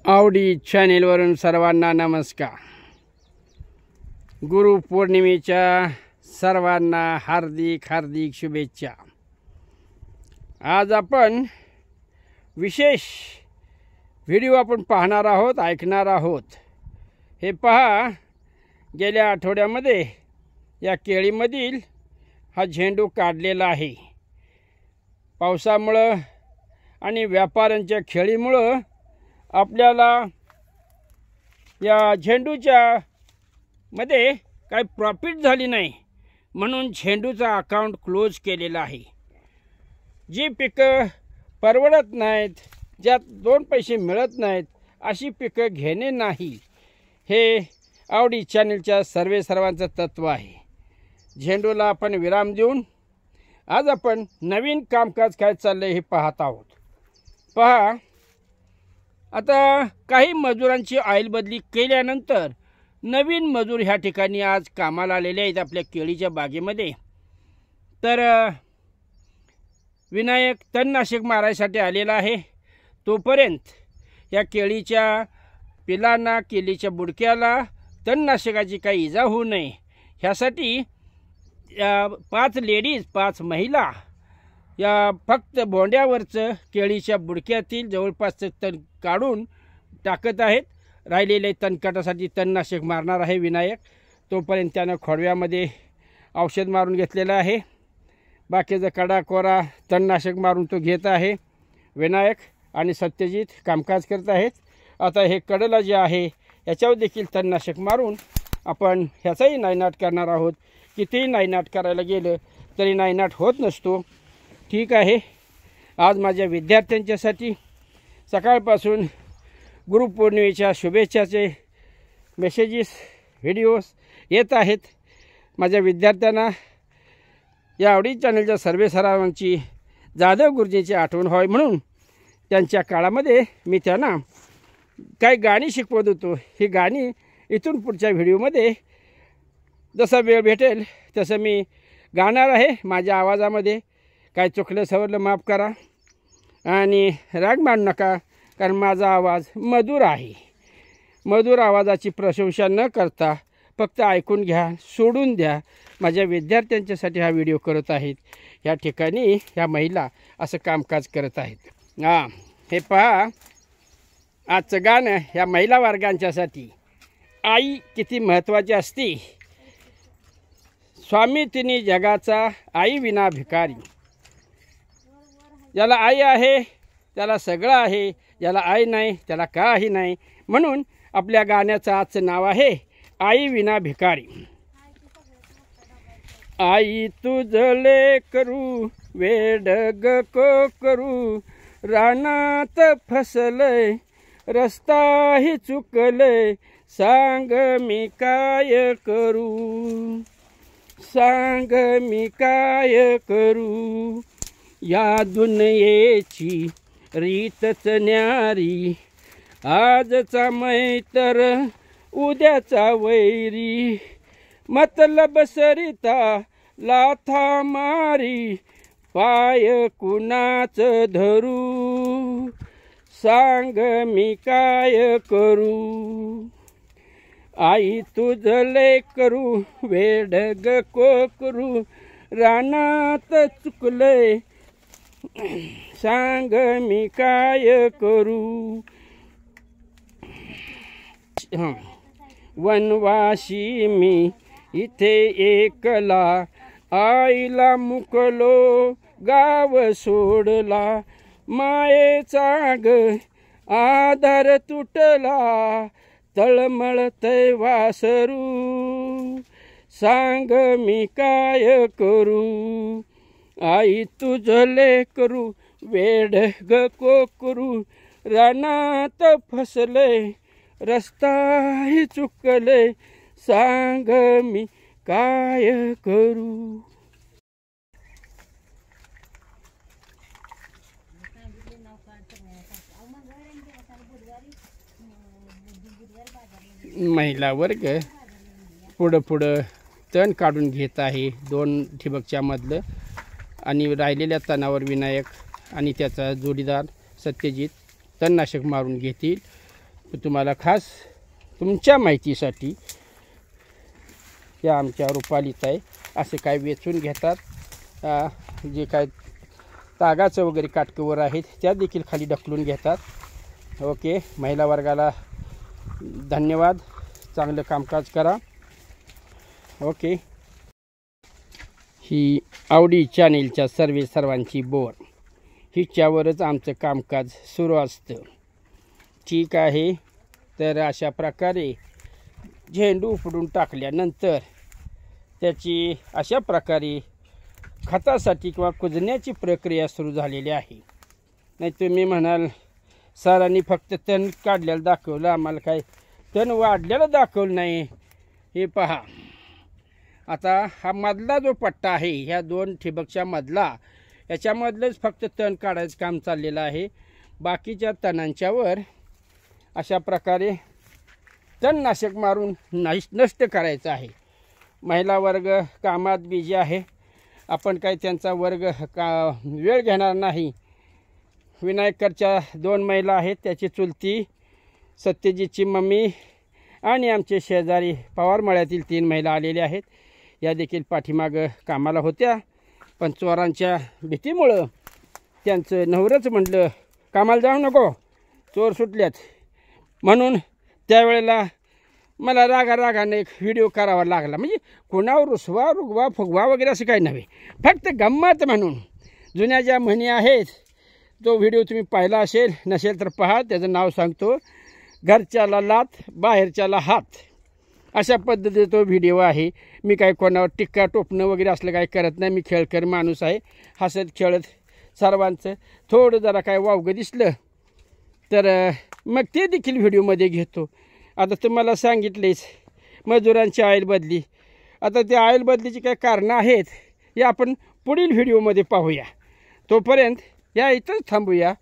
आवडी चॅनेलवरून सर्वांना नमस्कार। गुरुपौर्णिमेच्या सर्वांना हार्दिक हार्दिक शुभेच्छा। आज आपण विशेष व्हिडिओ आपण पाहणार आहोत, ऐकणार आहोत। हे पहा, गेल्या आठवड्यामध्ये या केळीमधील हा झेंडू काढलेला आहे। पावसामुळे आणि व्यापाऱ्यांच्या खेळीमुळे आपल्याला या झेंडूच्या मध्ये काही प्रॉफिट झाली नाही, म्हणून झेंडूचा अकाउंट क्लोज केलेला आहे। जी पिकं परवडत नाहीत, ज्यात दोन पैसे मिळत नाहीत, अशी पिकं घेणे नाही, हे आवडी चॅनलच्या सर्वांचं तत्व आहे। झेंडूला आपण विराम देऊन आज आपण नवीन कामकाज काय चाललंय हे पाहत आहोत। पहा, आता काही मजुरांची ऑइल बदली केल्यानंतर नवीन मजूर ह्या ठिकाणी आज कामाला आलेले आहेत आपल्या केळीच्या बागेमध्ये। तर विनायक तणनाशक मारायसाठी आलेला आहे। तोपर्यंत या केळीच्या पिलांना, केळीच्या बुडक्याला तणनाशकाची काही इजा होऊ नये ह्यासाठी 5 लेडीज 5 महिला या फक्त बोंड्यावरचं केळीच्या बुडक्यातील जवळपासचं तण काढून टाकत आहेत। राहिलेले तणकाटासाठी तणनाशक मारणार आहे विनायक। तोपर्यंत त्यानं खोडव्यामध्ये औषध मारून घेतलेलं आहे। बाकीचा कडाकोरा तणनाशक मारून तो घेत आहे। विनायक आणि सत्यजित कामकाज करत आहेत। आता हे कडला जे आहे याच्यावर देखील तणनाशक मारून आपण ह्याचाही नायनाट करणार आहोत। कितीही नायनाट करायला गेलं तरी नायनाट होत नसतो। ठीक आहे, आज माझ्या विद्यार्थ्यांच्यासाठी सकाळपासून गुरुपौर्णिमेच्या शुभेच्छाचे मेसेजेस, व्हिडिओज येत आहेत। माझ्या विद्यार्थ्यांना या आवडी चॅनलच्या सर्वांची जाधव गुरुजींची आठवण व्हावी म्हणून त्यांच्या काळामध्ये मी त्यांना काही गाणी शिकवत होतो। ही गाणी इथून पुढच्या व्हिडिओमध्ये जसा वेळ भेटेल तसं मी गाणार आहे। माझ्या आवाजामध्ये काय चुकलं सवरलं माफ करा आणि राग मानू नका, कारण माझा आवाज मधुर आहे। मधुर आवाजाची प्रशंसा न करता फक्त ऐकून घ्या, सोडून द्या। माझ्या विद्यार्थ्यांच्यासाठी हा व्हिडिओ करत आहेत। या ठिकाणी ह्या महिला असं कामकाज करत आहेत। हे पहा, आजचं गाणं ह्या महिला वर्गांच्यासाठी। आई किती महत्त्वाची असते। स्वामी तिन्ही जगाचा, आई विना भिकारी। ज्याला आई आहे त्याला सगळं आहे, ज्याला आई नाही त्याला काही नाही। म्हणून आपल्या गाण्याचं आजचं नाव आहे आई विना भिकारी। आई तुझं लेकरू वेडग को करू, रानात फसलय रस्ताही चुकलय, सांग मी काय करू, सांग मी काय करू। या दुनियेची रीतच न्यारी, आजचा मैत्र उद्याचा वैरी, मतलब सरिता लाथा मारी, पाय कुणाच धरू, सांग मी काय करू। आई तुझं लेकरू वेडग कोकरू, रानात चुकलय, सांग मी काय करू। वनवासी मी इथे एकला, आईला मुकलो गाव सोडला, मायेचा ग आधार तुटला, तळमळतय वासरू, सांग मी काय करू। आई तुझं लेकरू वेडग कोकरू, रानात फसलय रस्ताही चुकलय, सांग मी काय करू। महिला वर्ग पुढं तण काढून घेत आहे 2 ठिबकच्या मधलं, आणि राहिलेल्या तणावर विनायक आणि त्याचा जोडीदार सत्यजित तणनाशक मारून घेतील। तुम्हाला खास तुमच्या माहितीसाठी या आमच्या रुपालीताई असे काय वेचून घेतात, जे काय तागाचं वगैरे काटकवर आहेत त्या देखील खाली ढकलून घेतात. ओके, महिला वर्गाला धन्यवाद, चांगलं कामकाज करा. ओके, ही आवडी चॅनेलच्या सर्वांची बोर हिच्यावरच आमचं कामकाज सुरू असतं. ठीक आहे, तर अशा प्रकारे झेंडू उपडून टाकल्यानंतर त्याची अशा प्रकारे खतासाठी किंवा कुजण्याची प्रक्रिया सुरू झालेली आहे. नाही तुम्ही म्हणाल सरांनी फक्त तण काढलेलं दाखवलं, आम्हाला काय तण वाढलेलं दाखवलं नाही. हे पहा, आता हा मधला जो पट्टा आहे ह्या 2 ठिबकच्या मधला, याच्यामधलंच फक्त तण काढायचं काम चाललेलं आहे. बाकीच्या तणांच्यावर अशा प्रकारे तणनाशक मारून नष्ट करायचं आहे. महिला वर्ग कामात बिझी आहे, आपण काही त्यांचा वेळ घेणार नाही. विनायकरच्या 2 महिला आहेत, त्याची चुलती सत्यजितची मम्मी आणि आमचे शेजारी पवार मळ्यातील 3 महिला आलेल्या आहेत. या देखील पाठीमागं कामाला होत्या, पण चोरांच्या भीतीमुळं त्यांचं नवरच म्हटलं कामाला जाऊ नको, चोर सुटल्यात. म्हणून त्यावेळेला मला रागाने एक व्हिडिओ करावा लागला. म्हणजे कोणावर रुगवा फुगवा वगैरे असं काही नव्हे, फक्त गंमत म्हणून. जुन्या ज्या म्हणी आहेत तो व्हिडिओ तुम्ही पाहिला असेल, नसेल तर पहा, त्याचं नाव सांगतो. घरच्याला लाथ बाहेरच्याला हात, अशा पद्धतीचा तो व्हिडिओ आहे. मी काय कोणावर टिक्का टोपणं वगैरे असलं काही करत नाही. मी खेळकर माणूस आहे, हसत खेळत सर्वांचं. थोडं जरा काय वावगं दिसलं तर मग ते देखील व्हिडिओमध्ये घेतो. आता तुम्हाला सांगितलेच मजुरांची ऑइल बदली. आता त्या ऑइल बदलीची काही कारणं आहेत हे आपण पुढील व्हिडिओमध्ये पाहूया. तोपर्यंत या इथंच थांबूया.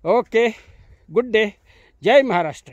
ओके, गुड डे, जय महाराष्ट्र.